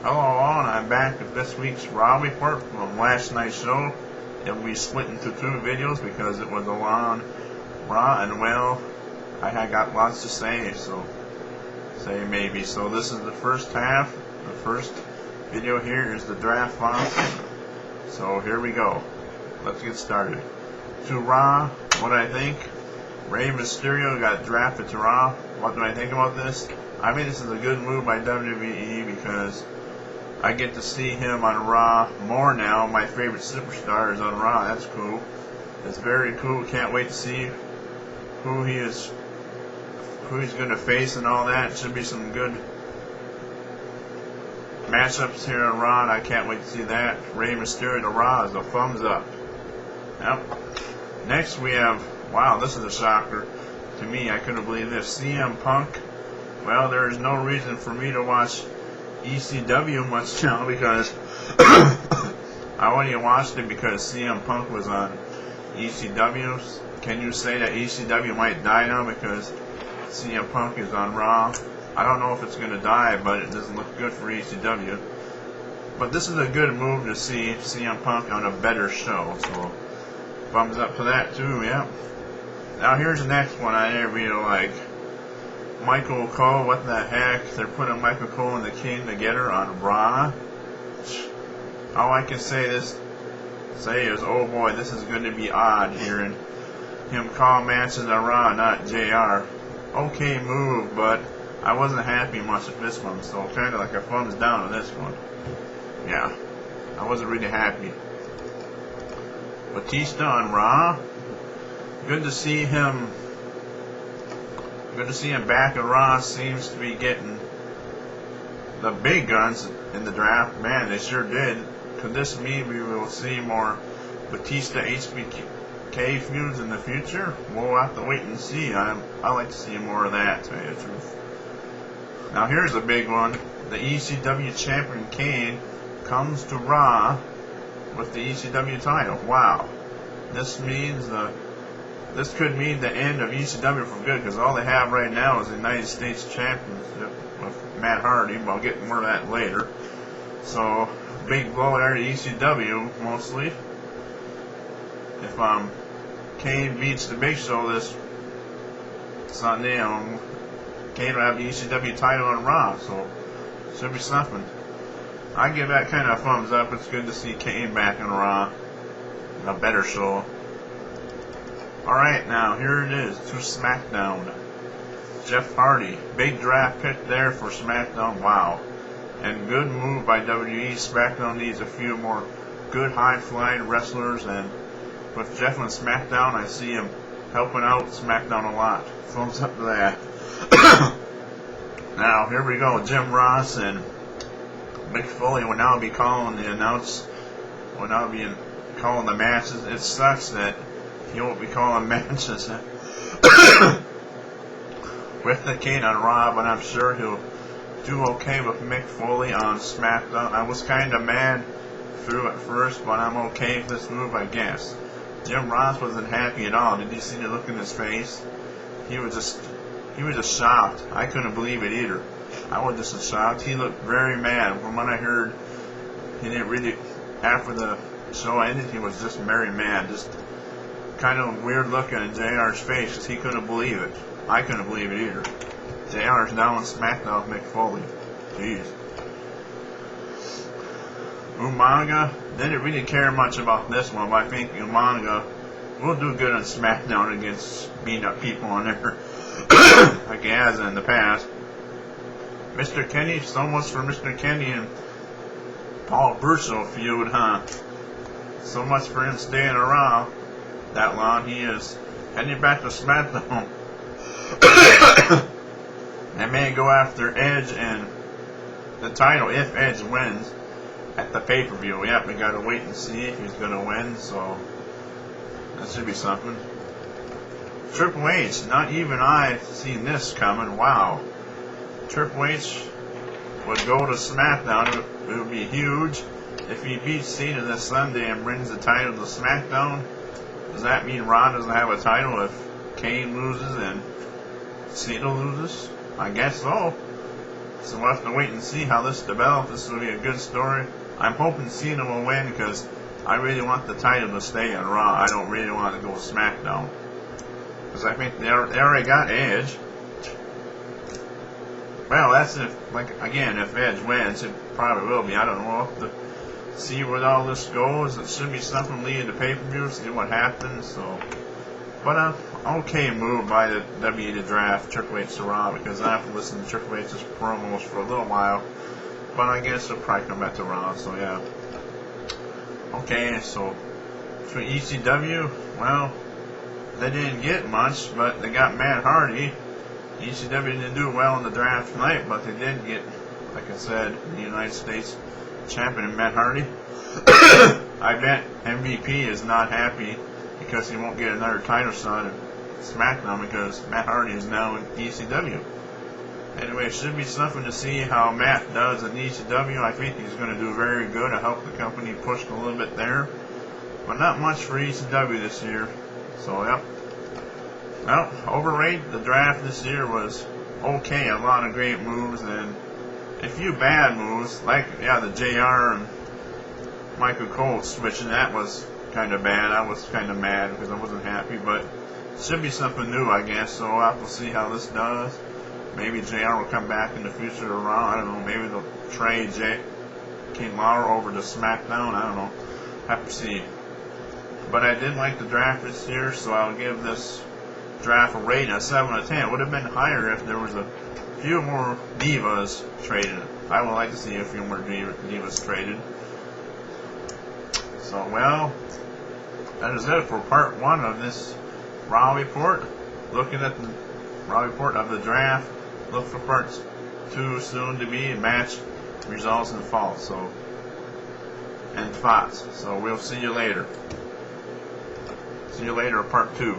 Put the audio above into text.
Hello all, and I'm back with this week's Raw report from last night's show. It will be split into two videos because it was a long Raw, and well, I had got lots to say, so maybe. So this is the first half. The first video here is the draft box. So here we go. Let's get started. To Raw, what I think. Rey Mysterio got drafted to Raw. What do I think about this? I mean, this is a good move by WWE because I get to see him on Raw more now. My favorite superstar is on Raw. That's cool. It's very cool. Can't wait to see who he's going to face and all that. Should be some good matchups here on Raw, and I can't wait to see that. Rey Mysterio to Raw is a thumbs up. Yep. Next we have, wow, this is a shocker to me. I couldn't believe this. CM Punk. Well, there is no reason for me to watch ECW much now because I only watched it because CM Punk was on ECW. Can you say that ECW might die now because CM Punk is on Raw? I don't know if it's going to die, but it doesn't look good for ECW. But this is a good move to see CM Punk on a better show, so thumbs up to that too, yeah. Now here's the next one I really like. Michael Cole, what the heck? They're putting Michael Cole and the King together on Raw. All I can say is, oh boy, this is going to be odd hearing him call matches on Raw, not JR. Okay move, but I wasn't happy much with this one, so kind of like a thumbs down on this one. Yeah, I wasn't really happy. Batista on Raw. Good to see him. Good to see him back at Raw. Seems to be getting the big guns in the draft. Man, they sure did. Could this mean we will see more Batista HBK feuds in the future? We'll have to wait and see. I like to see more of that, to tell you the truth. Now here's a big one. The ECW champion Kane comes to Raw with the ECW title. Wow. This could mean the end of ECW for good because all they have right now is the United States Championship with Matt Hardy, but I'll get more of that later. So, big blow there to ECW, mostly. If Kane beats the Big Show this Sunday, Kane will have the ECW title on Raw, so should be something. I give that kind of a thumbs up. It's good to see Kane back in Raw. A better show. Alright, now here it is to SmackDown. Jeff Hardy, big draft pick there for SmackDown. Wow. And good move by WWE. SmackDown needs a few more good high-flying wrestlers, and with Jeff on SmackDown, I see him helping out SmackDown a lot. Thumbs up to that. Now, here we go. Jim Ross and Mick Foley will now be calling the matches. It sucks that he won't be calling matches with the Kane on Raw, but I'm sure he'll do okay with Mick Foley on SmackDown. I was kind of mad through at first, but I'm okay with this move, I guess. Jim Ross wasn't happy at all. Did you see the look in his face? He was just shocked. I couldn't believe it either. I was just shocked. He looked very mad. From what I heard, he didn't really. After the show ended, he was just very mad. Just kind of weird looking in JR's face because he couldn't believe it. I couldn't believe it either. JR's now on SmackDown with Mick Foley. Jeez. Umaga, didn't really care much about this one, but I think Umaga will do good on SmackDown against beating up people on there like he has in the past. Mr. Kenny, so much for Mr. Kenny and Paul Burchill feud, huh? So much for him staying around that long. He is heading back to SmackDown. They may go after Edge and the title if Edge wins at the pay-per-view. Yep, we gotta wait and see if he's gonna win, so that should be something. Triple H, not even I seen this coming. Wow. Triple H would go to SmackDown. It would be huge if he beats Cena this Sunday and brings the title to SmackDown. Does that mean Ron doesn't have a title if Kane loses and Cena loses? I guess so. So we'll have to wait and see how this develops. This will be a good story. I'm hoping Cena will win because I really want the title to stay on Raw. I don't really want to go SmackDown. Because I think they already got Edge. Well, that's if, like, again, if Edge wins, it probably will be. I don't know. We'll have to see where all this goes. It should be something leading to pay-per-view, see what happens. So, but okay move by the WWE to draft Triple H to Raw, because I have to listen to Triple H's promos for a little while. But I guess he'll probably come back to Raw, so yeah. Okay, so for ECW, well, they didn't get much, but they got Matt Hardy. ECW didn't do well in the draft tonight, but they did get, like I said, the United States champion Matt Hardy. I bet MVP is not happy because he won't get another title shot at SmackDown because Matt Hardy is now in ECW. Anyway, it should be something to see how Matt does in ECW. I think he's going to do very good to help the company push a little bit there. But not much for ECW this year. So, yep. Well, overrated. The draft this year was okay. A lot of great moves and a few bad moves. Like, yeah, the JR and Michael Cole switching. That was kind of bad. I was kind of mad because I wasn't happy. But it should be something new, I guess. So we'll have to see how this does. Maybe JR will come back in the future to Raw. I don't know. Maybe they'll trade Kane over to SmackDown. I don't know. Have to see. But I did like the draft this year, so I'll give this draft a rating of 7 out of 10. It would have been higher if there was a few more divas traded. I would like to see a few more divas traded. So, well, that is it for part 1 of this Raw report. Looking at the Raw report of the draft. Look for parts 2 soon to be, match results in the fall. So, and thoughts. So we'll see you later. See you later, part 2.